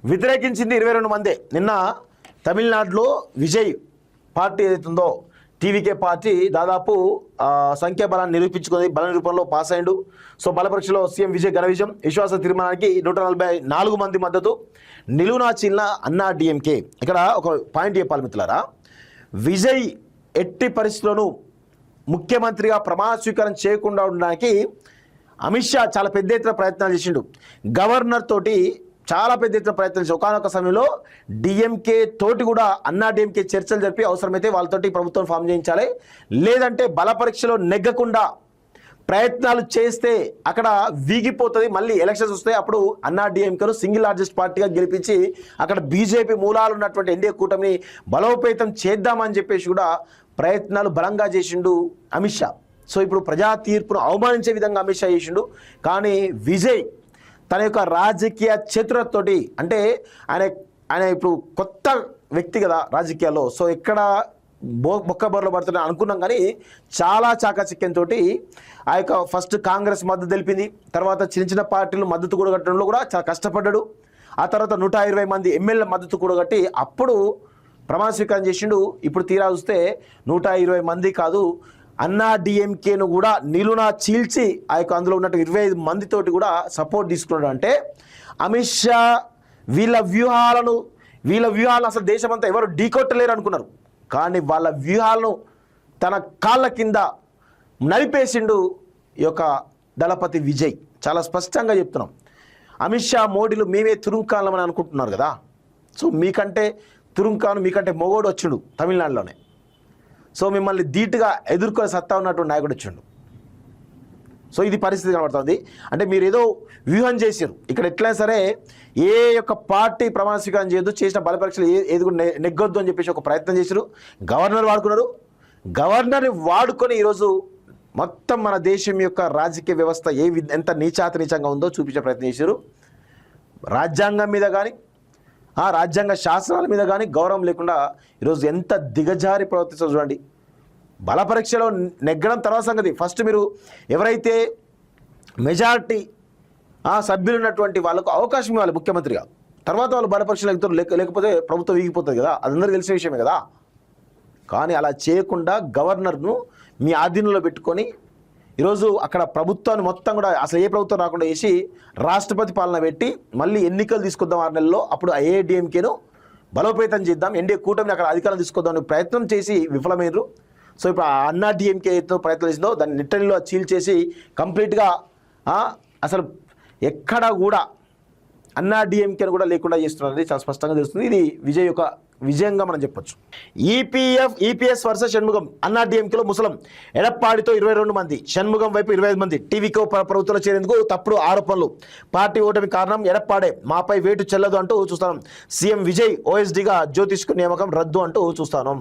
వ్యతిరేకించింది 22 మందే. నిన్న తమిళనాడులో విజయ్ పార్టీ ఏదైతుందో టీవీకే పార్టీ దాదాపు సంఖ్యాబలాన్ని నిరూపించుకుంది, బల నిరూపణలో పాస్ అయ్యిండు. సో బలపరీక్షలో సీఎం విజయ్ ఘన విజయం. విశ్వాస తీర్మానానికి 144 మంది మద్దతు. నిలువునా చీలిన అన్నా డిఎంకే. ఇక్కడ ఒక పాయింట్ చెప్పాలి మిత్రులారా, విజయ్ ఎట్టి పరిస్థితుల్లోనూ ముఖ్యమంత్రిగా ప్రమాణ స్వీకారం చేయకుండా ఉండడానికి అమిత్ షా చాలా పెద్ద ఎత్తున ప్రయత్నాలు చేసిండు. గవర్నర్ తోటి చాలా పెద్ద ఎత్తున ప్రయత్నం చేసి ఒకనొక సమయంలో డిఎంకే తోటి కూడా అన్నా డిఎంకే చర్చలు జరిపి అవసరమైతే వాళ్ళతోటి ప్రభుత్వం ఫామ్ చేయించాలి, లేదంటే బల పరీక్షలో నెగ్గకుండా ప్రయత్నాలు చేస్తే అక్కడ వీగిపోతుంది, మళ్ళీ ఎలక్షన్స్ వస్తాయి, అప్పుడు అన్నా డిఎంకేను సింగిల్ లార్జెస్ట్ పార్టీగా గెలిపించి అక్కడ బీజేపీ మూలాలు ఉన్నటువంటి ఎన్డీఏ కూటమిని బలోపేతం చేద్దామని చెప్పేసి కూడా ప్రయత్నాలు బలంగా చేసిండు అమిత్ షా. సో ఇప్పుడు ప్రజా తీర్పును అవమానించే విధంగా అమిత్ షా చేసిండు. కానీ విజయ్ తన యొక్క రాజకీయ చతురతతోటి, అంటే ఆయన ఇప్పుడు కొత్త వ్యక్తి కదా రాజకీయాల్లో, సో ఎక్కడ బొక్కబొర్రలు పడుతున్నాయి అనుకున్నాం, కానీ చాలా చాకచక్యంతో ఆ యొక్క ఫస్ట్ కాంగ్రెస్ మద్దతు తెలిపింది, తర్వాత చిన్న చిన్న పార్టీలు మద్దతు కూడగట్టడంలో కూడా చాలా కష్టపడ్డాడు. ఆ తర్వాత 120 మంది ఎమ్మెల్యే మద్దతు కూడగట్టి అప్పుడు ప్రమాణ స్వీకారం చేసిండు. ఇప్పుడు తీరా చూస్తే 120 మంది కాదు, అన్నా డిఎంకేను కూడా నిలువునా చీల్చి ఆ యొక్క అందులో ఉన్నట్టు 25 మందితోటి కూడా సపోర్ట్ తీసుకున్నాడు. అంటే అమిత్ షా వీళ్ళ వ్యూహాలను అసలు దేశమంతా ఎవరు ఢీకొట్టలేరు అనుకున్నారు, కానీ వాళ్ళ వ్యూహాలను తన కాళ్ళ కింద నలిపేసిండు ఈ యొక్క దళపతి విజయ్. చాలా స్పష్టంగా చెప్తున్నాం, అమిత్ షా మోడీలు మేమే తురుంకాలమని అనుకుంటున్నారు కదా. సో మీకంటే తురుంకాను, మీకంటే మొగోడు వచ్చిండు తమిళనాడులోనే. సో మిమ్మల్ని ధీటుగా ఎదుర్కొనే సత్తా ఉన్నటువంటి నాయకుడు వచ్చిండు. సో ఇది పరిస్థితి కనబడుతుంది. అంటే మీరు ఏదో వ్యూహం చేశారు, ఇక్కడ ఎట్లయినా సరే ఏ యొక్క పార్టీ ప్రమాణ స్వీకారం చేయొద్దు, చేసిన బల పరీక్షలు ఏది కూడా నెగ్గొద్దు అని చెప్పేసి ఒక ప్రయత్నం చేశారు. గవర్నర్ వాడుకున్నారు, గవర్నర్ని వాడుకొని ఈరోజు మొత్తం మన దేశం యొక్క రాజకీయ వ్యవస్థ ఎంత నీచంగా ఉందో చూపించే ప్రయత్నం చేశారు. రాజ్యాంగం మీద కానీ రాజ్యాంగ శాస్త్రాల మీద కానీ గౌరవం లేకుండా ఈరోజు ఎంత దిగజారి ప్రవర్తిస్తుందో చూడండి. బల పరీక్షలో నెగ్గడం తర్వాత సంగతి, ఫస్ట్ మీరు ఎవరైతే మెజారిటీ సభ్యులు ఉన్నటువంటి వాళ్ళకు అవకాశం ఇవ్వాలి ముఖ్యమంత్రిగా, తర్వాత వాళ్ళు బల పరీక్షలు ఎక్కుతారు, లేకపోతే ప్రభుత్వం వీగిపోతుంది కదా, అదందరికీ తెలిసిన విషయమే కదా. కానీ అలా చేయకుండా గవర్నర్ను మీ ఆధీనంలో పెట్టుకొని ఈరోజు అక్కడ ప్రభుత్వాన్ని మొత్తం కూడా అసలు ఏ ప్రభుత్వం రాకుండా చేసి రాష్ట్రపతి పాలన పెట్టి మళ్ళీ ఎన్నికలు తీసుకొద్దాం 6 నెలల్లో, అప్పుడు ఏఐడిఎంకేను బలోపేతం చేద్దాం, ఎన్డీఏ కూటమిని అక్కడ అధికారం తీసుకొద్దాం అని ప్రయత్నం చేసి విఫలమైనరు. సో ఇప్పుడు అన్నా డిఎంకే ఏదో ప్రయత్నం చేసిందో దాన్ని నిట్టనిలో చీల్చేసి కంప్లీట్గా అసలు ఎక్కడా కూడా అన్నా డిఎంకేను కూడా లేకుండా చేస్తున్నది చాలా స్పష్టంగా తెలుస్తుంది. ఇది విజయ్ యొక్క విజయంగా మనం చెప్పొచ్చు. EPS versus Shanmugam. అన్నా డిఎంకేలో ముసలం ఎడప్పాడితో 22 మంది, షణ్ముగం వైపు 25 మంది. టీవీకో ప్రభుత్వంలో చేరేందుకు తప్పుడు ఆరోపణలు. పార్టీ ఓటమి కారణం ఎడప్పాడే, మాపై వేటు చెల్లదు అంటూ చూస్తాను. సీఎం విజయ్ ఓఎస్డీగా జ్యోతిష్కు నియామకం రద్దు అంటూ చూస్తాను.